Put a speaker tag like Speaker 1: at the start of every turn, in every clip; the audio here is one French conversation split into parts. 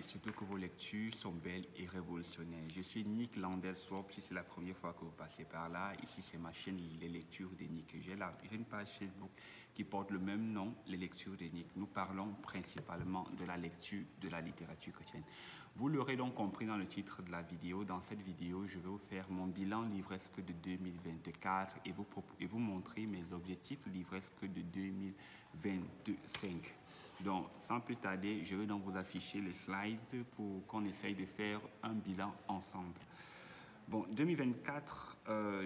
Speaker 1: et surtout que vos lectures sont belles et révolutionnaires. Je suis Nick Landel-Swap, si c'est la première fois que vous passez par là. Ici, c'est ma chaîne Les Lectures de Nick. J'ai une page Facebook qui porte le même nom, Les Lectures de Nick. Nous parlons principalement de la lecture de la littérature chrétienne. Vous l'aurez donc compris dans le titre de la vidéo. Dans cette vidéo, je vais vous faire mon bilan livresque de 2024 et vous montrer mes objectifs livresques de 2025. Donc, sans plus tarder, je vais donc vous afficher les slides pour qu'on essaye de faire un bilan ensemble. Bon, 2024,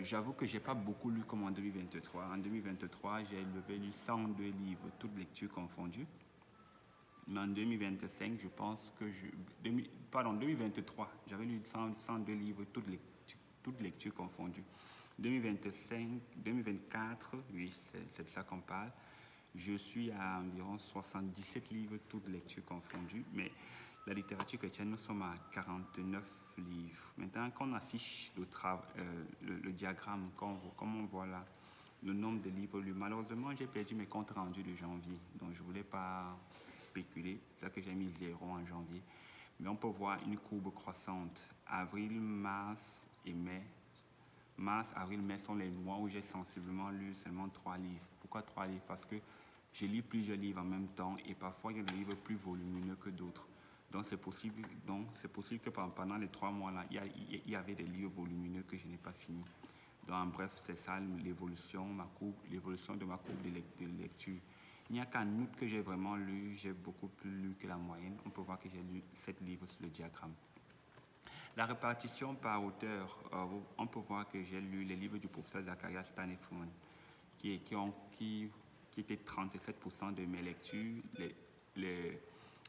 Speaker 1: j'avoue que je n'ai pas beaucoup lu comme en 2023. En 2023, j'ai lu 102 livres, toutes lectures confondues. Mais en 2025, je pense que 2023, j'avais lu 102 livres, toutes lectures confondues. 2025, 2024, oui, c'est de ça qu'on parle. Je suis à environ 77 livres, toutes lectures confondues. Mais la littérature chrétienne, nous sommes à 49 livres. Maintenant, quand on affiche le diagramme, comme on voit là, le nombre de livres lus, malheureusement, j'ai perdu mes comptes rendus de janvier. Donc, je ne voulais pas spéculer. C'est ça que j'ai mis 0 en janvier. Mais on peut voir une courbe croissante. Avril, mars et mai. Mars, avril, mai sont les mois où j'ai sensiblement lu seulement 3 livres. Pourquoi 3 livres? Parce que je lis plusieurs livres en même temps et parfois il y a des livres plus volumineux que d'autres. Donc c'est possible que pendant les 3 mois-là, il y avait des livres volumineux que je n'ai pas fini. Donc en bref, c'est ça l'évolution de ma courbe de lecture. Il n'y a qu'en août que j'ai vraiment lu, j'ai beaucoup plus lu que la moyenne. On peut voir que j'ai lu 7 livres sur le diagramme. La répartition par auteur, on peut voir que j'ai lu les livres du professeur Zacharias Stanifron, qui était 37% de mes lectures, les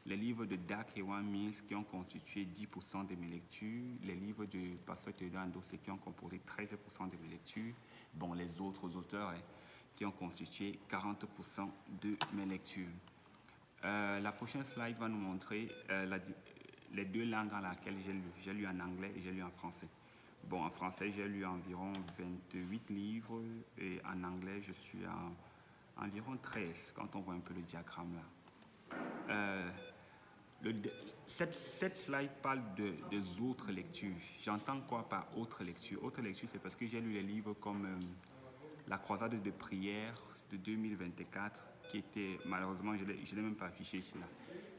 Speaker 1: livres de Dak et One Mills qui ont constitué 10% de mes lectures, les livres du pasteur Théodore Ndossé qui ont composé 13% de mes lectures, bon, les autres auteurs qui ont constitué 40% de mes lectures. La prochaine slide va nous montrer les 2 langues dans lesquelles j'ai lu. J'ai lu en anglais et j'ai lu en français. Bon, en français, j'ai lu environ 28 livres et en anglais, je suis à environ 13 quand on voit un peu le diagramme là. Cette slide parle des autres lectures. J'entends quoi par autres lectures? Autres lectures, c'est parce que j'ai lu les livres comme La croisade de prière de 2024, qui était, malheureusement, je ne l'ai même pas affiché ici, là,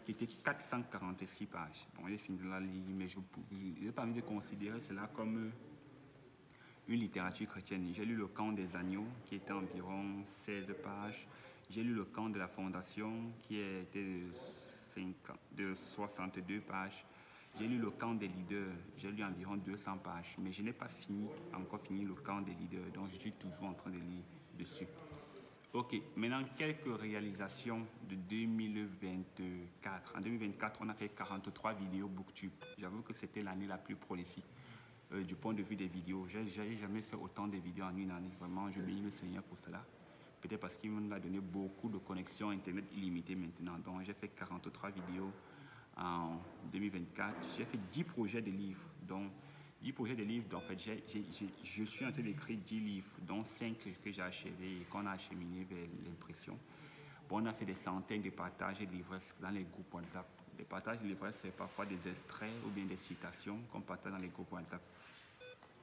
Speaker 1: qui était 446 pages. Bon, j'ai fini de la lire, mais je n'ai pas envie de considérer cela comme une littérature chrétienne. J'ai lu Le Camp des Agneaux, qui était environ 16 pages. J'ai lu Le Camp de la Fondation, qui était de 62 pages. J'ai lu Le Camp des Leaders, j'ai lu environ 200 pages, mais je n'ai pas encore fini Le Camp des Leaders, donc je suis toujours en train de lire dessus. Ok, maintenant quelques réalisations de 2024. En 2024, on a fait 43 vidéos Booktube. J'avoue que c'était l'année la plus prolifique du point de vue des vidéos. Je n'ai jamais fait autant de vidéos en une année. Vraiment, je bénis le Seigneur pour cela. Peut-être parce qu'il nous a donné beaucoup de connexions Internet illimitées maintenant. Donc, j'ai fait 43 vidéos en 2024. J'ai fait 10 projets de livres. Donc, 10 projets de livres. Donc, en fait, je suis en train d'écrire 10 livres, dont 5 que j'ai achevés et qu'on a acheminé vers l'impression. Bon, on a fait des centaines de partages de livresques dans les groupes WhatsApp. Les partages de livresques, c'est parfois des extraits ou bien des citations qu'on partage dans les groupes WhatsApp.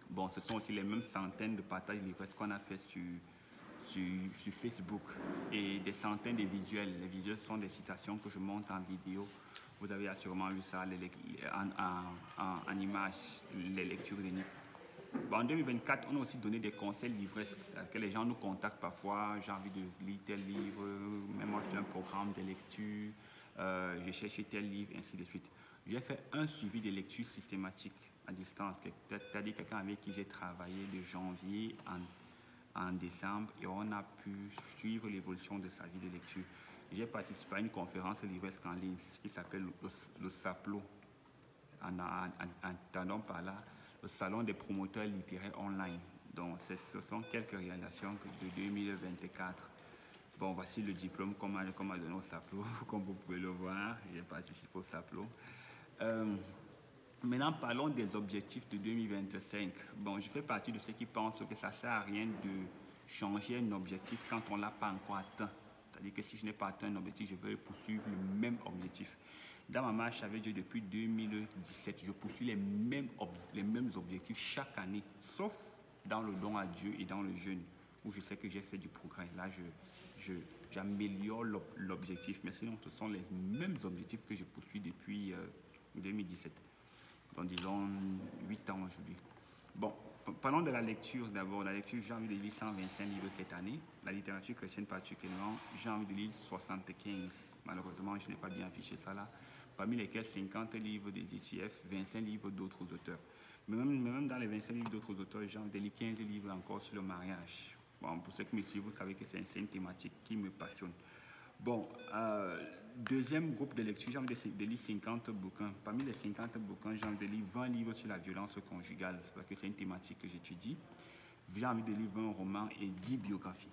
Speaker 1: Bon, ce sont aussi les mêmes centaines de partages de livresques qu'on a fait sur Facebook et des centaines de visuels. Les visuels sont des citations que je monte en vidéo. Vous avez assurément vu ça en images, les lectures de Nick. Bon, en 2024, on a aussi donné des conseils livresques, que les gens nous contactent parfois, j'ai envie de lire tel livre, même moi je fais un programme de lecture, j'ai cherché tel livre, ainsi de suite. J'ai fait un suivi de lecture systématique à distance, c'est-à-dire quelqu'un avec qui j'ai travaillé de janvier en décembre et on a pu suivre l'évolution de sa vie de lecture. J'ai participé à une conférence livresque en ligne qui s'appelle le SAPLO, en entendant par là le Salon des promoteurs littéraires online. Donc ce sont quelques réalisations de 2024. Bon, voici le diplôme qu'on m'a donné au SAPLO, comme vous pouvez le voir, j'ai participé au SAPLO. Maintenant, parlons des objectifs de 2025. Bon, je fais partie de ceux qui pensent que ça ne sert à rien de changer un objectif quand on ne l'a pas encore atteint. C'est-à-dire que si je n'ai pas atteint un objectif, je vais poursuivre le même objectif. Dans ma marche avec Dieu depuis 2017, je poursuis les mêmes objectifs chaque année, sauf dans le don à Dieu et dans le jeûne, où je sais que j'ai fait du progrès. Là, j'améliore l'objectif, mais sinon, ce sont les mêmes objectifs que je poursuis depuis 2017. Donc, disons 8 ans aujourd'hui. Bon, parlons de la lecture d'abord. La lecture, j'ai envie de lire 125 livres cette année. La littérature chrétienne particulièrement, j'ai envie de lire 75. Malheureusement, je n'ai pas bien affiché ça là. Parmi lesquels 50 livres des ETF, 25 livres d'autres auteurs. Mais même dans les 25 livres d'autres auteurs, j'ai envie de lire 15 livres encore sur le mariage. Bon, pour ceux qui me suivent, vous savez que c'est une thématique qui me passionne. Bon, deuxième groupe de lecture, j'ai envie de lire 50 bouquins. Parmi les 50 bouquins, j'ai envie de lire 20 livres sur la violence conjugale, parce que c'est une thématique que j'étudie. J'ai envie de lire 20 romans et 10 biographies.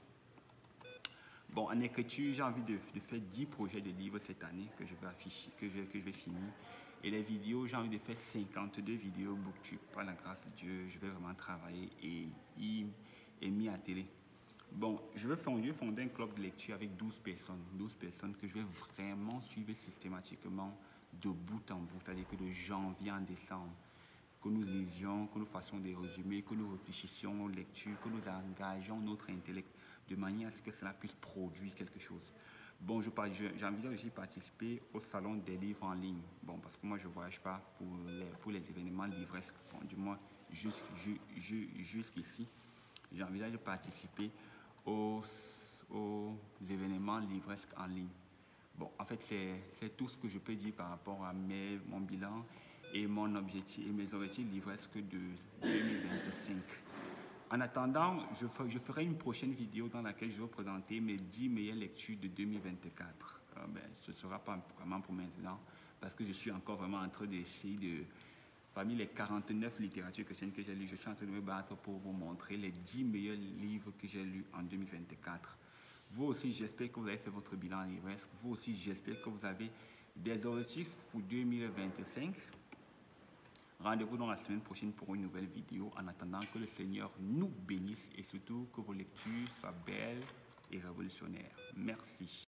Speaker 1: Bon, en écriture, j'ai envie de faire 10 projets de livres cette année que je vais afficher, que je vais finir. Et les vidéos, j'ai envie de faire 52 vidéos BookTube. Par la grâce de Dieu, je vais vraiment travailler et mis à télé. Bon, je vais fonder un club de lecture avec 12 personnes que je vais vraiment suivre systématiquement de bout en bout, c'est-à-dire que de janvier en décembre, que nous lisions, que nous fassions des résumés, que nous réfléchissions aux lectures, que nous engageons notre intellect de manière à ce que cela puisse produire quelque chose. Bon, j'envisage aussi participer au salon des livres en ligne. Bon, parce que moi, je ne voyage pas pour les événements livresques. Bon, du moins, jusqu'ici, j'envisage de participer aux événements livresques en ligne. Bon, en fait, c'est tout ce que je peux dire par rapport à mon bilan et mes objectifs livresques de 2025. En attendant, je ferai une prochaine vidéo dans laquelle je vais présenter mes 10 meilleures lectures de 2024. Ce ne sera pas vraiment pour maintenant, parce que je suis encore vraiment en train d'essayer de... Parmi les 49 littératures chrétiennes que j'ai lues, je suis en train de me battre pour vous montrer les 10 meilleurs livres que j'ai lus en 2024. Vous aussi, j'espère que vous avez fait votre bilan livresque. Vous aussi, j'espère que vous avez des objectifs pour 2025. Rendez-vous dans la semaine prochaine pour une nouvelle vidéo. En attendant, que le Seigneur nous bénisse et surtout que vos lectures soient belles et révolutionnaires. Merci.